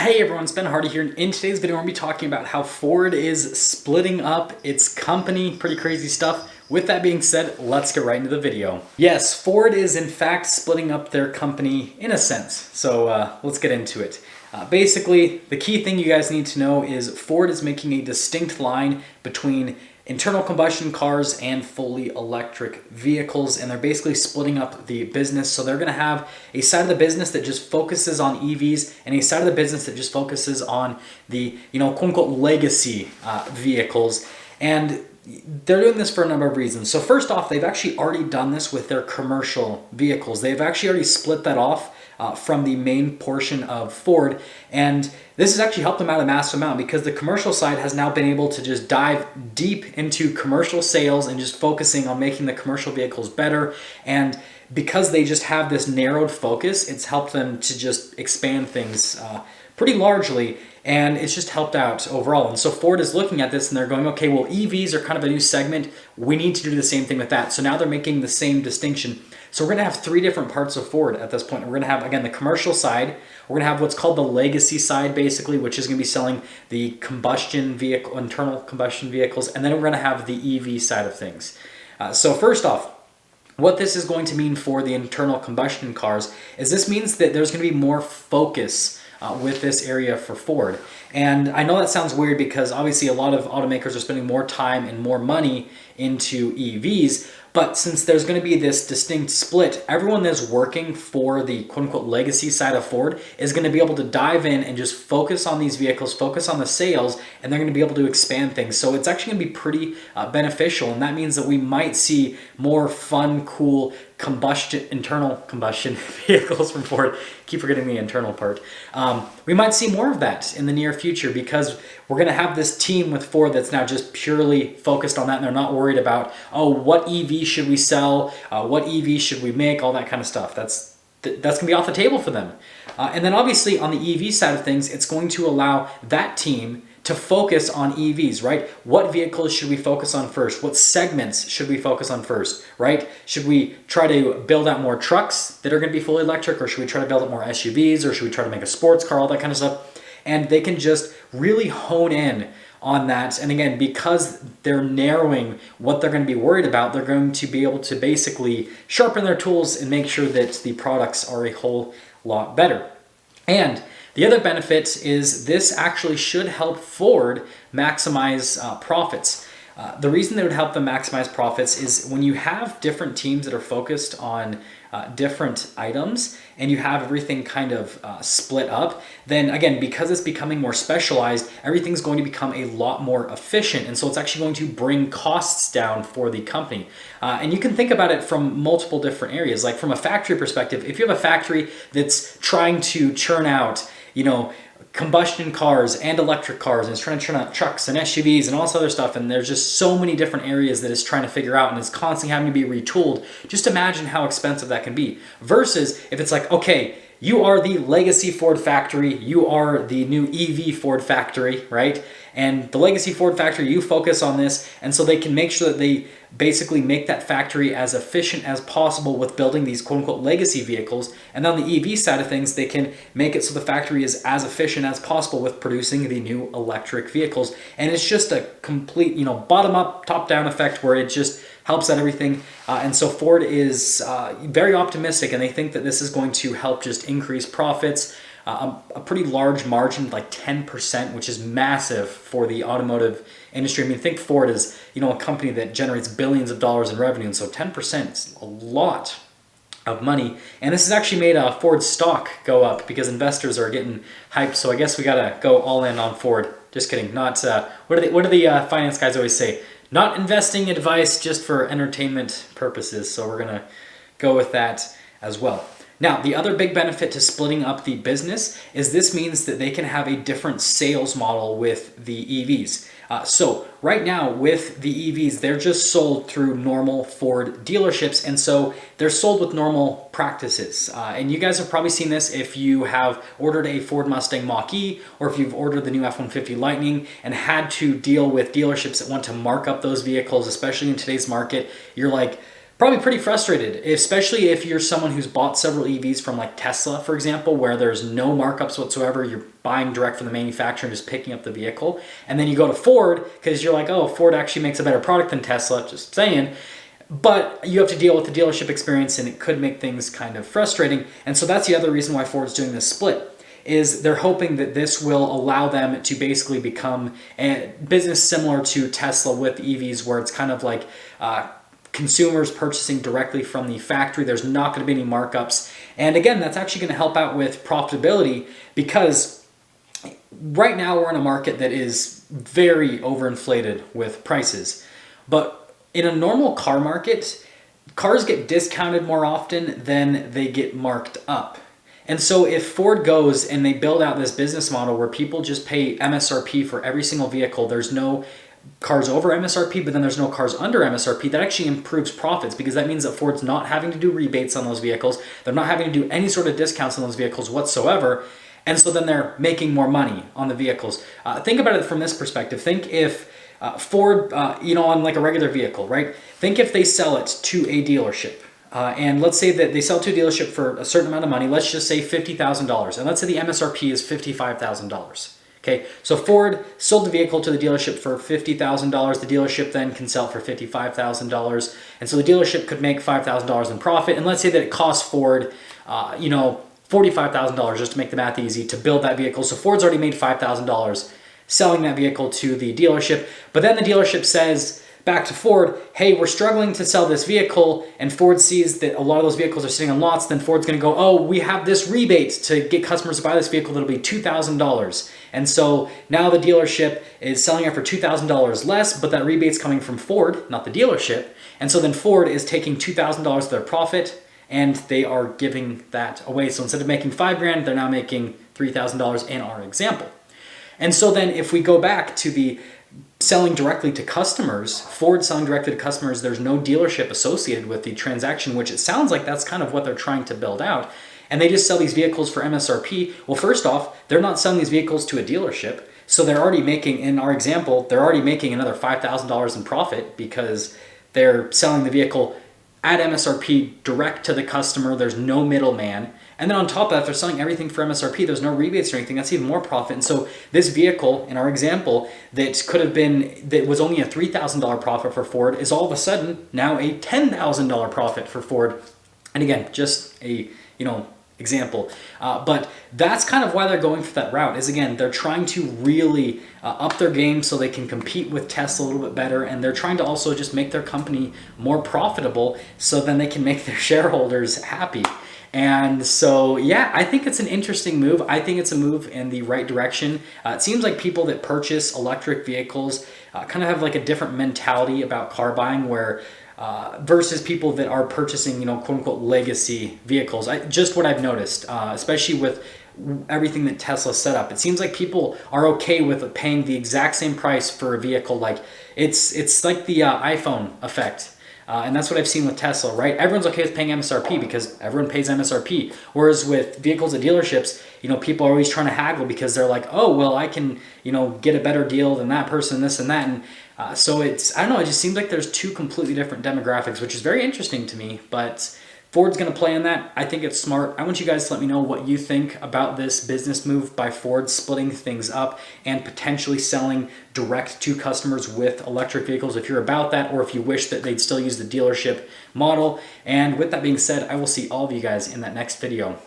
Hey everyone, it's Ben Hardy here. In today's video, we're going to be talking about how Ford is splitting up its company. Pretty crazy stuff. With that being said, let's get right into the video. Yes, Ford is in fact splitting up their company in a sense. So let's get into it. Basically, the key thing you guys need to know is Ford is making a distinct line between internal combustion cars and fully electric vehicles, and they're basically splitting up the business. So they're going to have a side of the business that just focuses on EVs and a side of the business that just focuses on the quote unquote legacy vehicles. And they're doing this for a number of reasons. So first off, they've actually already done this with their commercial vehicles. They've actually already split that off from the main portion of Ford, and this has actually helped them out a massive amount because the commercial side has now been able to just dive deep into commercial sales and just focusing on making the commercial vehicles better. And because they just have this narrowed focus, it's helped them to just expand things pretty largely, and it's just helped out overall. And so Ford is looking at this and they're going, okay, well, EVs are kind of a new segment. We need to do the same thing with that. So now they're making the same distinction. So we're going to have three different parts of Ford at this point. We're going to have, again, the commercial side. We're going to have what's called the legacy side, basically, which is going to be selling the combustion vehicle, internal combustion vehicles. And then we're going to have the EV side of things. So first off, what this is going to mean for the internal combustion cars is this means that there's going to be more focus with this area for Ford. And I know that sounds weird because obviously a lot of automakers are spending more time and more money into EVs, but since there's going to be this distinct split, everyone that's working for the quote-unquote legacy side of Ford is going to be able to dive in and just focus on these vehicles, focus on the sales, and they're going to be able to expand things. So it's actually going to be pretty beneficial, and that means that we might see more fun, cool internal combustion vehicles from Ford. Keep forgetting the internal part. We might see more of that in the near future because we're going to have this team with Ford that's now just purely focused on that, and they're not worried about, oh, what EV should we sell, what EV should we make, all that kind of stuff. That's going to be off the table for them. And then obviously on the EV side of things, it's going to allow that team to focus on EVs, right? What vehicles should we focus on first? What segments should we focus on first, right? Should we try to build out more trucks that are going to be fully electric, or should we try to build out more SUVs, or should we try to make a sports car, all that kind of stuff? And they can just really hone in on that. And again, because they're narrowing what they're going to be worried about, they're going to be able to basically sharpen their tools and make sure that the products are a whole lot better. And the other benefit is this actually should help Ford maximize profits. The reason they would help them maximize profits is when you have different teams that are focused on different items and you have everything kind of split up, then again, because it's becoming more specialized, everything's going to become a lot more efficient. And so it's actually going to bring costs down for the company. And you can think about it from multiple different areas. Like from a factory perspective, if you have a factory that's trying to churn out, combustion cars and electric cars, and it's trying to churn out trucks and SUVs and all this other stuff, and there's just so many different areas that it's trying to figure out, and it's constantly having to be retooled. Just imagine how expensive that can be. Versus if it's like, okay, you are the legacy Ford factory, you are the new EV Ford factory, right? And the legacy Ford factory, you focus on this, and so they can make sure that they basically make that factory as efficient as possible with building these quote-unquote legacy vehicles. And on the EV side of things, they can make it so the factory is as efficient as possible with producing the new electric vehicles. And it's just a complete, bottom-up, top-down effect where it just helps out everything. And so Ford is very optimistic, and they think that this is going to help just increase profits. A pretty large margin, like 10%, which is massive for the automotive industry. I mean, think Ford is, a company that generates billions of dollars in revenue, and so 10% is a lot of money. And this has actually made Ford stock go up because investors are getting hyped. So I guess we gotta go all in on Ford. Just kidding. Not what do the finance guys always say? Not investing advice, just for entertainment purposes. So we're gonna go with that as well. Now, the other big benefit to splitting up the business is this means that they can have a different sales model with the EVs. So right now with the EVs, they're just sold through normal Ford dealerships, and so they're sold with normal practices. And you guys have probably seen this if you have ordered a Ford Mustang Mach-E, or if you've ordered the new F-150 Lightning and had to deal with dealerships that want to mark up those vehicles, especially in today's market. You're like, probably pretty frustrated, especially if you're someone who's bought several EVs from like Tesla, for example, where there's no markups whatsoever. You're buying direct from the manufacturer and just picking up the vehicle. And then you go to Ford because you're like, oh, Ford actually makes a better product than Tesla, just saying. But you have to deal with the dealership experience, and it could make things kind of frustrating. And so that's the other reason why Ford's doing this split, is they're hoping that this will allow them to basically become a business similar to Tesla with EVs, where it's kind of like consumers purchasing directly from the factory. There's not going to be any markups. And again, that's actually going to help out with profitability, because right now we're in a market that is very overinflated with prices. But in a normal car market, cars get discounted more often than they get marked up. And so if Ford goes and they build out this business model where people just pay MSRP for every single vehicle, there's no cars over MSRP, but then there's no cars under MSRP, that actually improves profits, because that means that Ford's not having to do rebates on those vehicles. They're not having to do any sort of discounts on those vehicles whatsoever. And so then they're making more money on the vehicles. Think about it from this perspective. Think if Ford, on like a regular vehicle, right? Think if they sell it to a dealership. And let's say that they sell to a dealership for a certain amount of money. Let's just say $50,000. And let's say the MSRP is $55,000. Okay, so Ford sold the vehicle to the dealership for $50,000. The dealership then can sell it for $55,000. And so the dealership could make $5,000 in profit. And let's say that it costs Ford, $45,000, just to make the math easy, to build that vehicle. So Ford's already made $5,000 selling that vehicle to the dealership. But then the dealership says back to Ford, hey, we're struggling to sell this vehicle, and Ford sees that a lot of those vehicles are sitting on lots. Then Ford's going to go, oh, we have this rebate to get customers to buy this vehicle that'll be $2,000. And so now the dealership is selling it for $2,000 less, but that rebate's coming from Ford, not the dealership. And so then Ford is taking $2,000 of their profit, and they are giving that away. So instead of making $5,000, they're now making $3,000 in our example. And so then if we go back to the selling directly to customers, Ford selling directly to customers, there's no dealership associated with the transaction, which it sounds like that's kind of what they're trying to build out. And they just sell these vehicles for MSRP. Well, first off, they're not selling these vehicles to a dealership. So they're already making, in our example, they're already making another $5,000 in profit, because they're selling the vehicle at MSRP direct to the customer. There's no middleman. And then on top of that, if they're selling everything for MSRP, there's no rebates or anything. That's even more profit. And so this vehicle, in our example, that was only a $3,000 profit for Ford, is all of a sudden now a $10,000 profit for Ford. And again, just a, example. But that's kind of why they're going for that route, is again, they're trying to really up their game so they can compete with Tesla a little bit better. And they're trying to also just make their company more profitable, so then they can make their shareholders happy. And so, yeah, I think it's an interesting move. I think it's a move in the right direction. It seems like people that purchase electric vehicles kind of have like a different mentality about car buying, where versus people that are purchasing, quote unquote, legacy vehicles. Just what I've noticed, especially with everything that Tesla set up, it seems like people are okay with paying the exact same price for a vehicle. Like it's like the iPhone effect. And that's what I've seen with Tesla, right? Everyone's okay with paying MSRP because everyone pays MSRP. Whereas with vehicles at dealerships, people are always trying to haggle because they're like, oh, well, I can, get a better deal than that person, this and that. And so it just seems like there's two completely different demographics, which is very interesting to me. But Ford's going to play in that. I think it's smart. I want you guys to let me know what you think about this business move by Ford, splitting things up and potentially selling direct to customers with electric vehicles, if you're about that, or if you wish that they'd still use the dealership model. And with that being said, I will see all of you guys in that next video.